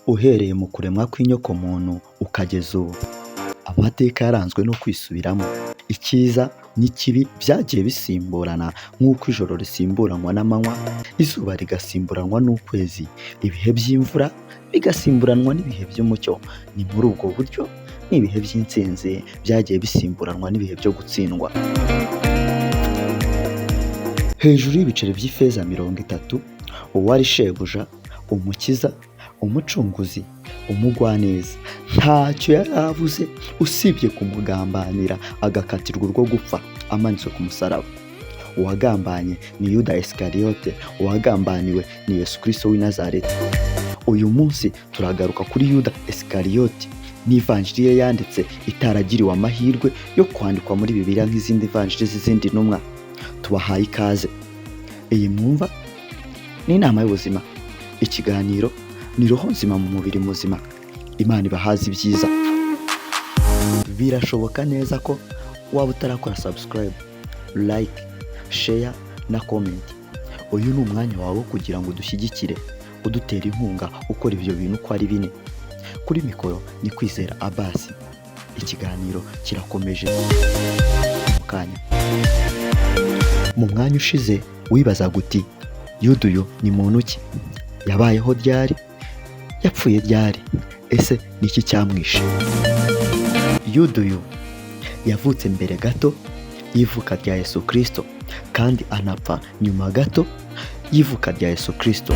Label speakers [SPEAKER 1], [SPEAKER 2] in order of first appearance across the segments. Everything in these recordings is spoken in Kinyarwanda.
[SPEAKER 1] uhereye mu kuremwa kw'inyoko muntu ukageza ubu. Amateka yaranzwe no kwisubiramo, icyiza n'ikibi byagiye bisimburana nk'uko ijoro risimburanwa n'amanywa, izuba rigasimburanwa n'ukwezi, ibihe by'imvura bigasimburanwa n'ibihe by'umucyo. Ni muri ubwo buryo n'ibihe by'intsinzi byagiye bisimburanwa n'ibihe byo gutsindwa. Hejuru y'ibiceri by'ifeza 30, uwari shebuja, umukiza, umucunguzi, umugwaneza, ntacyo yari avuze usibye kumugambanira agakatirwa urwo gupfa amanitswe ku musaraba. Uwagambanye ni Judas Iscariot, uwagambaniwe ni Yesu Kristo w'i Nazareti. Uyu munsi turagaruka kuri Judas Iscariot n'ivanjiri ye yanditse itaragiriwe amahirwe yo kwandikwa muri Bibiliya nk'izindi vanjiri z'izindi ntumwa. Tubahaye ikaze. Iyi mwumva ni inama y'ubuzima, ikiganiro ni roho nzima mu mubiri muzima. Imana ibahaze ibyiza. Birashoboka neza ko waba utarakora subscribe, like, share na comment. Uyu ni umwanya wawe kugira ngo dushyigikire, udutera inkunga ukora ibyo bintu uko ari bine. Kuri mikoro ni Kwizera Abbas. Ikiganiro kirakomeje mu kanya. Mu mwanya ushize wibaza guti Yuda uyu ni muntu ki? Yabayeho ryari? Yapfuye ryari? Ese ni iki cyamwishe? Yuda uyu yavutse mbere gato y'ivuka rya Yesu Kristo kandi anapfa nyuma gato y'ivuka rya Yesu Kristo.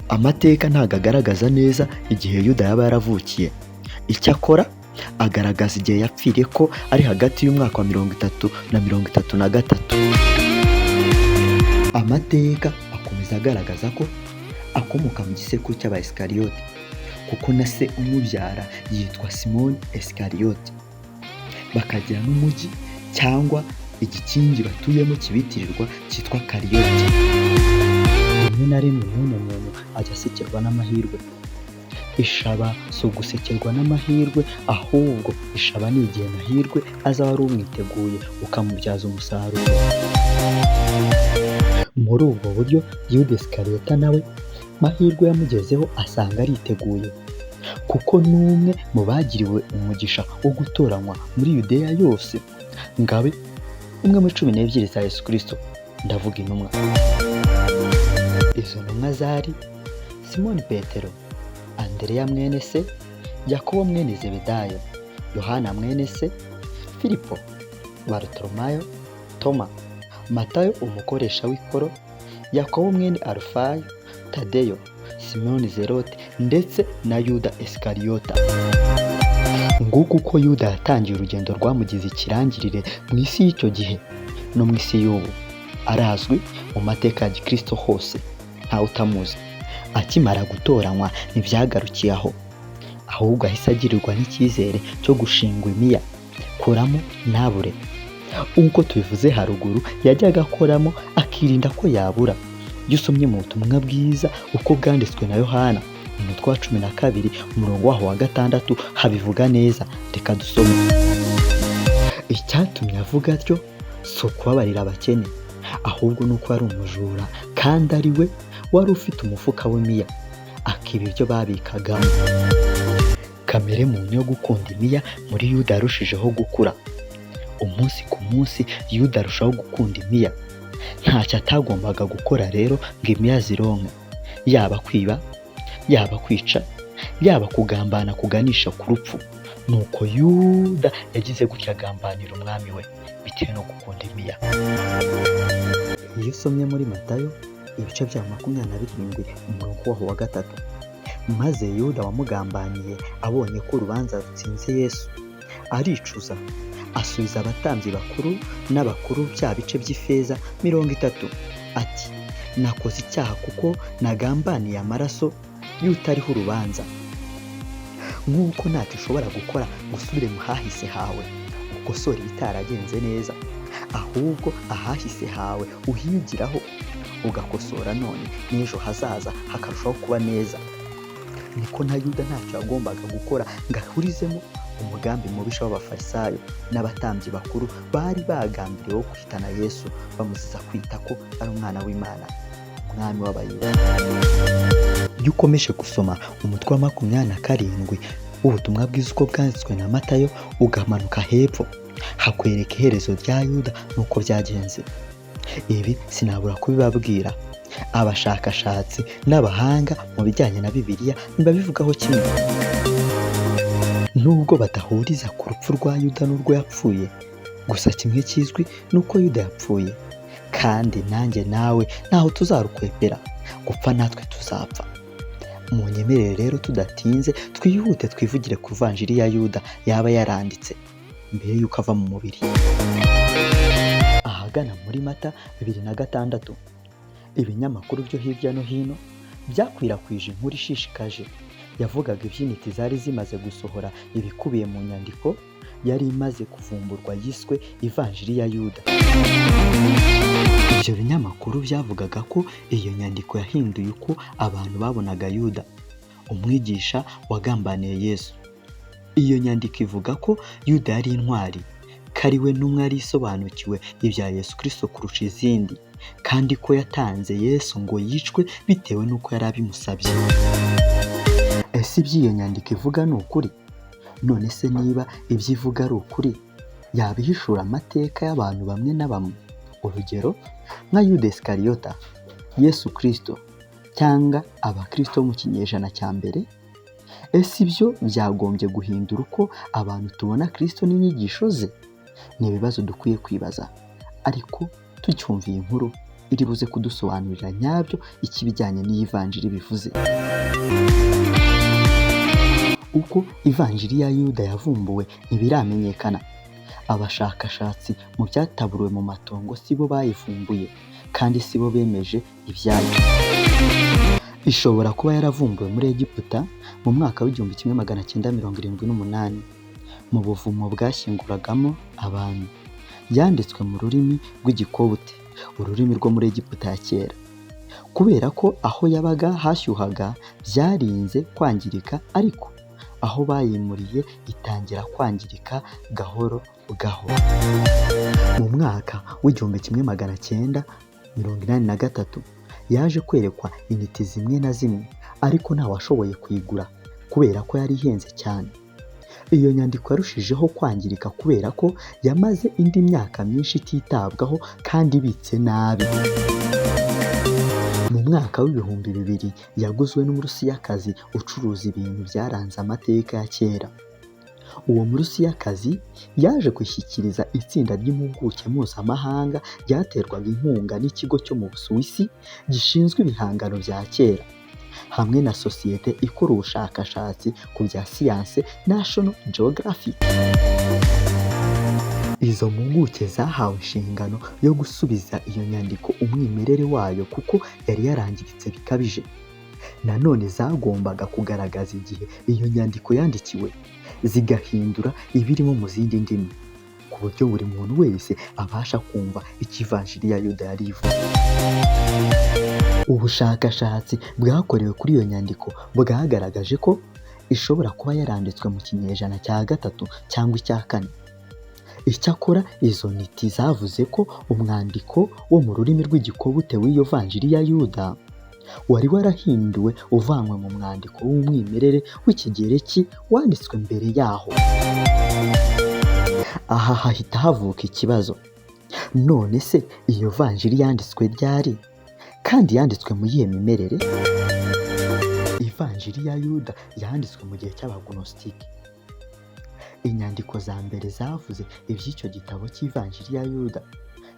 [SPEAKER 1] Amateka ntago agaragaza neza igihe Yuda yaba yaravukiye. Icyakora agaragaza igihe yapfiriye ko ari hagati y'umwaka wa 30 na 33. Amateka akomeza agaragaza ko akomoka mu gisekuru cy'Abayisikariyota, kuko na se umubyara yitwa Simoni Esikariyota. Bakagira n'umujyi cyangwa igikingi batuyemo kibitirirwa cyitwa Kariyoti. Rimwe na rimwe umuntu ajya asekerwa n'amahirwe. Ishaba si ugusekerwa n'amahirwe, ahubwo ishaba ni igihe amahirwe aza wari umwiteguye ukamubyaza umusaruro. Muri ubwo buryo Judas Iscariot nawe mahirwe yamugezeho asanga ariteguye, kuko n'umwe mu bagiriwe umugisha wo gutoranywa muri Yudeya yose ngabe umwe muri 12 za Yesu Kristo. Ndavuga intumwa. Izo ntumwa zari Simoni Petero, Andereya mwene se, Yakobo mwene Zebedayo, Yohana mwene se, Filipo, Bartolomayo, Toma, Matayo umukoresha w'ikoro, Yakobo mwene Arufayo, Tadeyo, Simoni Zerote ndetse na Yuda Iskariyota. Nguko uko Yuda yatangiye urugendo rwamugize ikirangirire mu isi y'icyo gihe no mu isi y'ubu. Arazwi mu mateka ya Kristo hose, ntawe utamuzi. Akimara gutoranywa ntibyagarukiye aho, ahubwo ahise agirirwa n'icyizere cyo gushingwa imiya, koramo ntabure. Uko tubivuze haruguru, yajyaga akoramo akirinda ko yabura. Iyo usomye mu butumwa bwiza uko bwanditswe na Yohana umutwe wa 12 umurongo waho wa 6 habivuga neza. Reka dusome. Icyatumye avuga atyo si ukubabarira abakene, ahubwo nuko ari umujura kandi ari we wari ufite umufuka w'imiya, akiba ibyo babikagamo. Kamere muntu yo gukunda imiya muri Yuda yarushijeho gukura. Umunsi ku munsi Yuda arushaho gukunda imiya. Ntacyo atagombaga gukora rero ngo imiya zironke, yaba kwiba, yaba kwica, yaba kugambana kuganisha ku rupfu. Nuko Yuda yagize gutya agambanira umwami we bitewe no gukunda imiya. Iyo usomye muri Matayo ibice bya 27 umurongo waho wa 3, maze Yuda wamugambaniye abonye ko urubanza rutsinze Yesu aricuza, asubiza abatambyi bakuru n'abakuru bya bice by'ifeza 30 ati, nakoze icyaha kuko nagambaniye amaraso y'utariho urubanza. Nk'uko ntacyo ushobora gukora gusubire mu hahise hawe ukosora ibitaragenze neza, ahubwo ahahise hawe uhigiraho ugakosora none n'ejo hazaza hakarushaho kuba neza. Niko na Yuda ntacyo yagombaga gukora ngo ahurizemo umugambi mubisha w'abafarisayo n'abatambyi bakuru bari bagambiriye kwitana Yesu bamuziza kwita ko ari umwana w'Imana, umwami w'abayuda. Iyo ukomeje gusoma umutwe wa 27 w'ubutumwa bwiza uko bwanditswe na Matayo ugamanuka hepfo, hakwereka iherezo rya Yuda nuko byagenze. Ibi sinabura kubibabwira. Abashakashatsi n'abahanga mu bijyanye na Bibiliya ntibabivugaho kimwe. Nubwo badahuriza ku rupfu rwa Yuda n'urwo yapfuye, gusa kimwe kizwi nuko Yuda yapfuye, kandi nanjye nawe ntaho tuzarukwepera, gupfa natwe tuzapfa. Munyemerere rero tudatinze twihute twivugire ku ivanjiri ya Yuda yaba yaranditse mbere yuko ava mu mubiri. Ahagana muri Mata 2006, ibinyamakuru byo hirya no hino byakwirakwije inkuru ishishikaje yavugaga iby'intiti zari zimaze gusohora ibikubiye mu nyandiko yari imaze kuvumburwa yiswe ivanjiri ya Yuda. Ibyo binyamakuru byavugaga ko iyo nyandiko yahinduye uko abantu babonaga Yuda, umwigisha wagambaniye Yesu. Iyo nyandiko ivuga ko Yuda yari intwari, ko ari we n'umwe yari isobanukiwe ibya Yesu Kristo kurusha izindi, kandi ko yatanze Yesu ngo yicwe bitewe n'uko yari abimusabye. Ese iby'iyo nyandiko ivuga ni ukuri? None se niba ibyo ivuga ari ukuri, yabihishura amateka y'abantu bamwe na bamwe? Urugero nka Judas Iscariot, Yesu Kristo, cyangwa abakristo mu kinyejana cya mbere? Ese ibyo byagombye guhindura uko abantu tubona Kristo n'inyigisho ze? Ni ibibazo dukwiye kwibaza, ariko tucyumviye inkuru iri buze kudusobanurira nyabyo ikibijyanye n'iyivanjiri bivuze. Uko ivanjiri ya Yuda yavumbuwe ntibiramenyekana. Abashakashatsi mu byataburuwe mu matongo sibo bayivumbuye, kandi sibo bemeje ibyayo. Ishobora kuba yaravumbuwe muri Egiputa mu mwaka w'1978 mu buvumo bwashyinguragamo abantu. Yanditswe mu rurimi rw'igikobute, ururimi rwo muri Egiputa ya kera. Kubera ko aho yabaga hashyuhaga byarinze kwangirika, ariko aho bayimuriye itangira kwangirika gahoro gahoro. Mu mwaka w'1983 yaje kwerekwa intiti zimwe na zimwe, ariko ntawashoboye kuyigura kubera ko yari ihenze cyane. Iyo nyandiko yarushijeho kwangirika kubera ko yamaze indi myaka myinshi ititabwaho kandi ibitse nabi. Mu mwaka w'2000 yaguzwe n'Umurusiyakazi ucuruza ibintu byaranze amateka ya kera. Uwo Murusiyakazi yaje gushyikiriza itsinda ry'impuguke mpuzamahanga ryaterwaga inkunga n'ikigo cyo mu Busuwisi gishinzwe ibihangano bya kera, hamwe na sosiyete ikora ubushakashatsi ku bya siyanse National Geographic. Izo mpuguke zahawe inshingano yo gusubiza iyo nyandiko umwimerere wayo kuko yari yarangiritse bikabije. Nanone zagombaga kugaragaza igihe iyo nyandiko yandikiwe, zigahindura ibirimo mu zindi ndimi, ku buryo buri muntu wese abasha kumva ikivanjiri ya Yuda yari ivuga. Ubushakashatsi bwakorewe kuri iyo nyandiko bwagaragaje ko ishobora kuba yaranditswe mu kinyejana cya 3 cyangwa icya 4. Icyakora izo ntiti zavuze ko umwandiko wo mu rurimi rw'igikobute w'iyo vanjiri ya Yuda wari warahinduwe uvanywe mu mwandiko w'umwimerere w'ikigereki wanditswe mbere yaho. Aha hahita havuka ikibazo. None se iyo vanjiri yanditswe ryari, kandi yanditswe mu yihe mimerere? Ivanjiri ya Yuda yanditswe mu gihe cy'abagnostike. Inyandiko za mbere zavuze iby'icyo gitabo cy'ivanjiri ya Yuda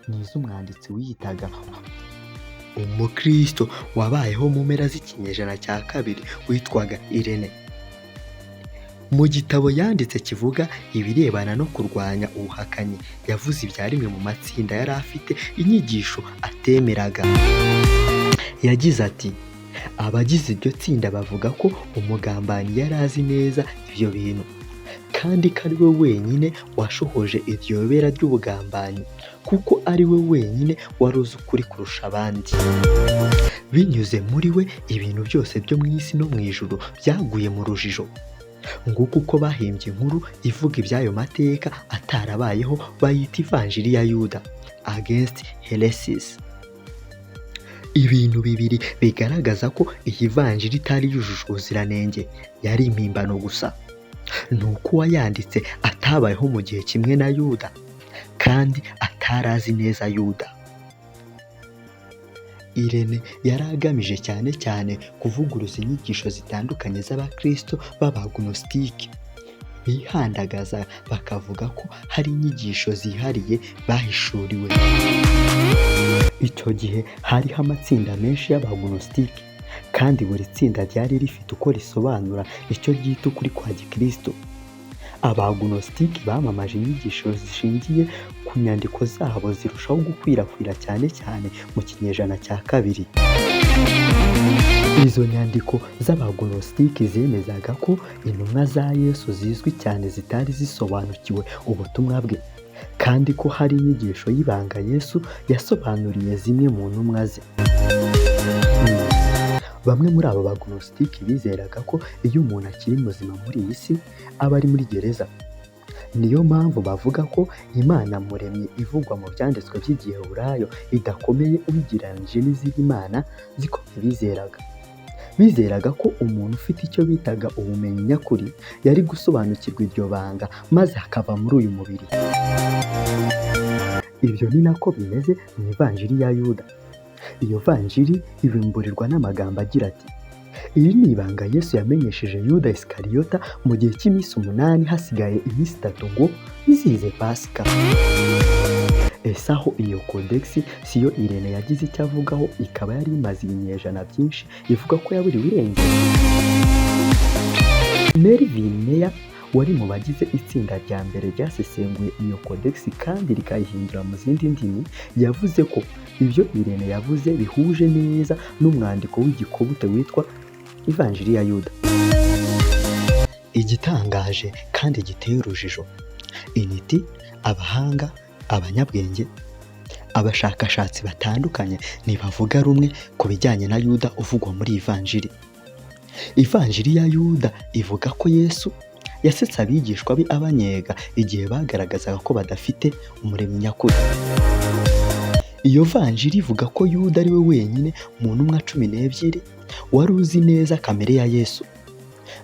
[SPEAKER 1] ni iz'umwanditsi wiyitaga umukristo wabayeho mu mpera z'ikinyejana cya 2 witwaga Irene. Mu gitabo yanditse kivuga ibirebana no kurwanya ubuhakanyi, yavuze ibya rimwe mu matsinda yari afite inyigisho atemeraga. Yagize ati, abagize iryo tsinda bavuga ko umugambanyi yari azi neza ibyo bintu, kandi ko ari we wenyine washohoje iryo bera ry'ubugambanyi, kuko ari we wenyine wari uzi ukuri kurusha abandi. Binyuze muri we ibintu byose byo mu isi no mu ijuru byaguye mu rujijo. Nguko uko bahimbye inkuru ivuga iby'ayo mateka atarabayeho, bayita ivanjiri ya Yuda, Against Heresies. ibintu bibiri bigaragaza ko iyi vanjiri itari yujuje ubuziranenge yari impimbano gusa. Ni uko uwayanditse atabayeho mu gihe kimwe na Yuda kandi atari azi neza Yuda. Irene yari agamije cyane cyane kuvuguruza inyigisho zitandukanye z'abakristo b'abagnostike bihandagaza bakavuga ko hari inyigisho zihariye bahishuriwe. Icyo gihe hariho amatsinda menshi y'abagnostike kandi buri tsinda ryari rifite uko risobanura icyo ryita ukuri kwa gikristo. Abagnostike bamamaje inyigisho zishingiye ku nyandiko zabo zirushaho gukwirakwira cyane cyane mu kinyejana cya kabiri. Izo nyandiko z'abagnostike zemezaga ko intumwa za Yesu zizwi cyane zitari zisobanukiwe ubutumwa bwe kandi ko hari inyigisho y'ibanga Yesu yasobanuriye zimwe mu ntumwa ze. Bamwe muri abo bagnostike bizeraga ko iyo umuntu akiri muzima muri iyi si aba ari muri gereza. Niyo mpamvu bavuga ko Imana muremyi ivugwa mu byanditswe by'igiheburayo idakomeye ubigereranyije n'izindi mana zikomeye bizeraga. Bizeraga ko umuntu ufite icyo bitaga ubumenyi nyakuri yari gusobanukirwa iryo banga maze akava muri uyu mubiri. Ibyo ni nako bimeze mu ivanjiri ya Yuda. Iyo vanjiri ibimburirwa n'amagambo agira ati: iri ni ibanga Yesu yamenyesheje Judas Iscariot mu gihe cy'iminsi 8 hasigaye iminsi 3 ngo izize Pasika. Ese aho iyo kodegisi siyo Irene yagize icyo avugaho ikaba yari imaze ibinyejana byinshi ivuga ko yaburiwe irengero? Melvin wari mu bagize itsinda rya mbere ryasesenguye iyo kodegisi kandi rikayihindura mu zindi ndimi, yavuze ko ibyo Irene yavuze bihuje neza n'umwandiko w'igikobute witwa Ivanjiri ya Yuda. Igitangaje kandi giteye urujijo, intiti, abahanga, abanyabwenge, abashakashatsi batandukanye ntibavuga rumwe ku bijyanye na Yuda uvugwa muri Ivanjiri. Ivanjiri ya Yuda ivuga ko Yesu yasetse abigishwa be abannyega igihe bagaragazaga ko badafite umuremyi nyakuri. Iyo vanjiri ivuga ko Yuda ari we wenyine mu ntumwa 12 wari uzi neza kamere ya Yesu.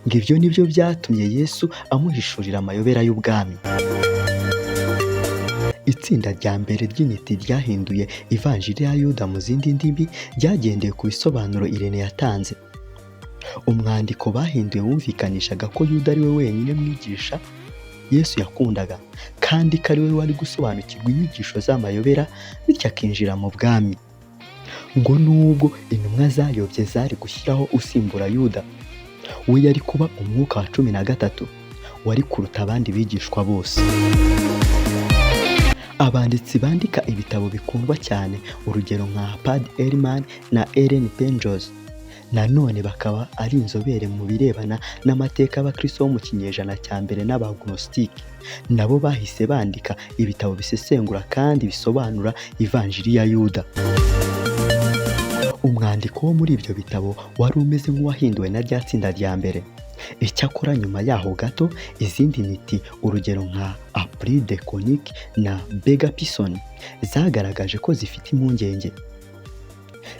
[SPEAKER 1] Ngo ibyo nibyo byatumye Yesu amuhishurira amayobera y'ubwami. Itsinda rya mbere ry'intiti ryahinduye Ivanjiri ya Yuda mu zindi ndimi ryagendeye ku bisobanuro Irene yatanze. Umwandiko bahinduye wumvikanishaga ko Yuda ari we wenyine mwigisha Yesu yakundaga kandi ko ari we wari gusobanukirwa inyigisho z'amayobera bityo akinjira mu bwami. Ngo nubwo intumwa zayobye zari gushyiraho usimbura Yuda, we yari kuba umwuka wa 13 wari kuruta abandi bigishwa bose. Abanditsi bandika ibitabo bikundwa cyane, urugero nka Pad Ehrman na Ellen Penrose, nanone bakaba ari inzobere mu birebana n'amateka y'abakristo bo mu kinyejana cya mbere n'abagnostike, nabo bahise bandika ibitabo bisesengura kandi bisobanura Ivanjiri ya Yuda. Umwandiko wo muri ibyo bitabo wari umeze nk'uwahinduwe na rya tsinda rya mbere. Icyakora nyuma yaho gato izindi ntiti, urugero nka April de Conic na Bega Pison, zagaragaje ko zifite impungenge.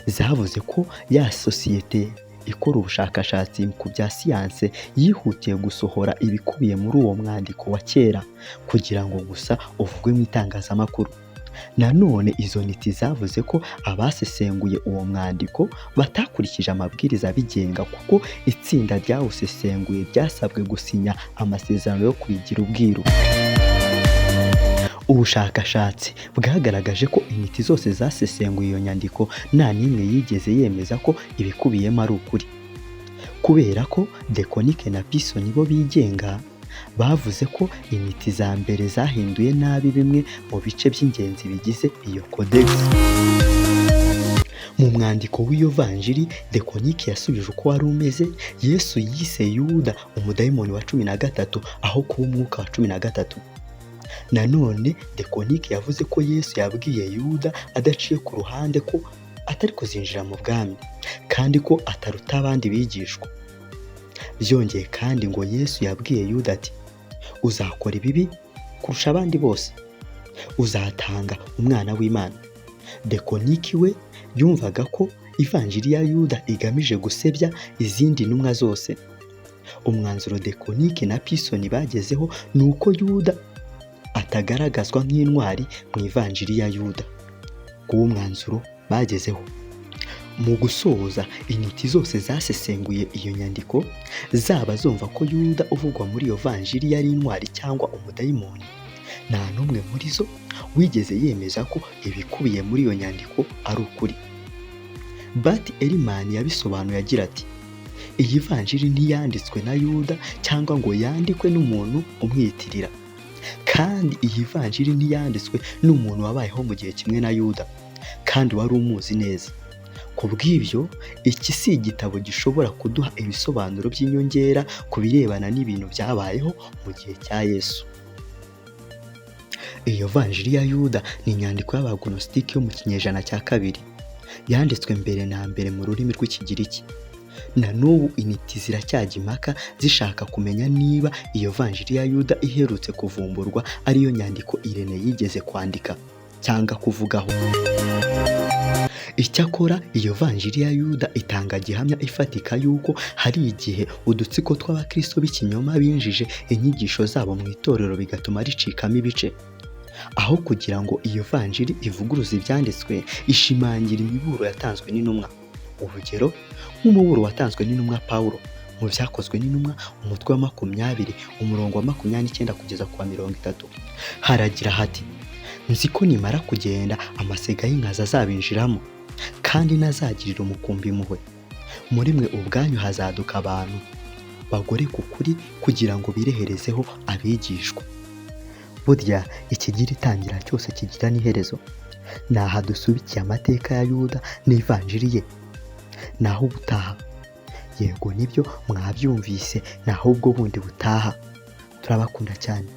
[SPEAKER 1] Zavuze ko ya sosiyete ikora ubushakashatsi ku bya siyanse yihutiye gusohora ibikubiye muri uwo mwandiko wa kera kugira ngo gusa uvugwe mu itangazamakuru. Nanone izo ntiti zavuze ko abasesenguye uwo mwandiko batakurikije amabwiriza abigenga kuko itsinda ryawusesenguye ryasabwe gusinya amasezerano yo kuyigira ubwiru. Ubushakashatsi bwagaragaje ko intiti zose zasesenguye iyo nyandiko nta n'imwe yigeze yemeza ko ibikubiyemo ari ukuri. Kubera ko De Conic na Pison bo bigenga, bavuze ko intiti za mbere zahinduye nabi bimwe mu bice by'ingenzi bigize iyo codex. Mu mwandiko w'iyo vanjiri, De Conic yasubije uko wari umeze. Yesu yise Yuda umudayimoni wa 13 aho kuba umwuka wa 13. Nanone De Conic yavuze ko Yesu yabwiye Yuda adaciye ku ruhande ko atari kuzinjira mu bwami kandi ko ataruta abandi bigishwa. Byongeye kandi ngo Yesu yabwiye Yuda ati: uzakora ibibi kurusha abandi bose, uzatanga umwana w'Imana Dekoniki we yumvaga ko ivanjiri ya Yuda igamije gusebya izindi ntumwa zose. Umwanzuro Dekoniki na Pisoni bagezeho ni uko Yuda atagaragazwa nk'intwari mu ivanjiri ya Yuda. Kuwo mwanzuro bagezeho. Mu gusoza, intiti zose zasesenguye iyo nyandiko, zaba zumva ko Yuda uvugwa muri iyo vanjiri yari intwari cyangwa umudayimoni, nta n'umwe muri zo wigeze yemeza ko ibikubiye muri iyo nyandiko ari ukuri. Bat Ehrman yabisobanuye agira ati, iyi vanjiri ntiyanditswe na Yuda cyangwa ngo yandikwe n'umuntu umwiyitirira, kandi iyi vanjiri ntiyanditswe n'umuntu wabayeho mu gihe kimwe na Yuda kandi wari umuzi neza. Ku bw'ibyo, iki si igitabo gishobora kuduha ibisobanuro by'inyongera ku birebana n'ibintu byabayeho mu gihe cya Yesu. Iyo vanjiri ya Yuda ni inyandiko y'abagonositiki yo mu kinyejana cya kabiri, yanditswe mbere na mbere mu rurimi rw'Ikigiriki. Na n'ubu intiti ziracyajya impaka zishaka kumenya niba iyo vanjiri ya Yuda iherutse kuvumburwa ariyo nyandiko Irene yigeze kwandika cyangwa kuvugaho. Icyakora iyo vanjiri ya Yuda itanga gihamya ifatika yuko hari igihe udutsiko tw'abakristo b'ikinyoma binjije inyigisho zabo mu itorero bigatuma ricikamo ibice. Aho kugira ngo iyo vanjiri ivuguruze ibyanditswe, ishimangira imiburo yatanzwe n'intumwa. Urugero, nk'umuburo watanzwe n'intumwa Pawulo mu Byakozwe n'Intumwa, umutwe wa 20, umurongo wa 29 kugeza ku wa 30. Haragira hati, nzi ko nimara kugenda amasega y'inkazi azabinjiramo, kandi nazagirira umukumbi impuhwe. Muri mwe ubwanyu hazaduka abantu bagore ku kuri kugira ngo bireherezeho abigishwa. Burya ikigira itangira cyose kigira n'iherezo. Naha dusubikiye amateka ya Yuda n'ivanjiri ye. Naho ubutaha. Yego nibyo mwabyumvise, naho ubwo bundi butaha. Turabakunda cyane.